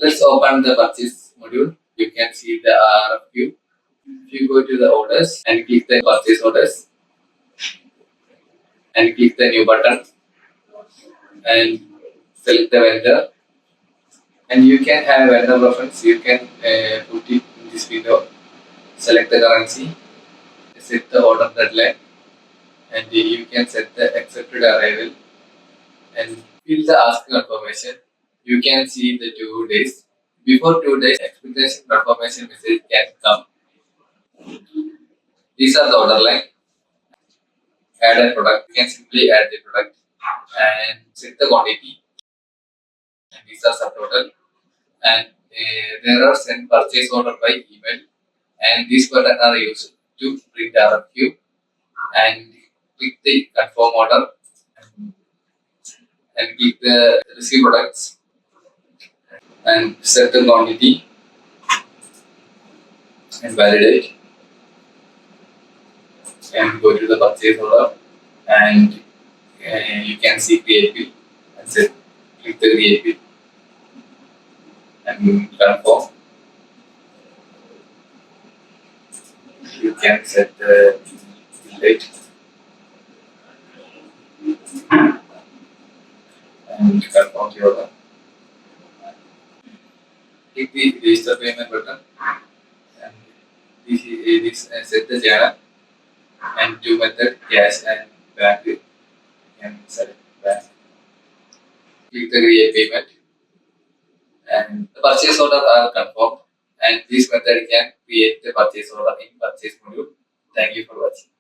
Let's open the purchase module. You can see the RFQ. If you go to the orders and click the purchase orders and click the new button and select the vendor, and you can have vendor reference. You can put it in this window. Select the currency, set the order deadline, and you can set the accepted arrival and fill the ask confirmation. You can see the 2 days. Before 2 days, expectation confirmation message can come. These are the order line. Add a product. You can simply add the product and set the quantity. And these are subtotal. And there are send purchase order by email. And these buttons are used to print RFQ and click the confirm order and click the receive products and set the quantity and validate and go to the purchase order and you can see create bill and click the create bill and confirm. You can set the bill date and confirm the order. Click the register payment button and this set the channel and two method cash and bank. You can select bank. Click the create payment and the purchase order are confirmed, and this method can create the purchase order in purchase module. Thank you for watching.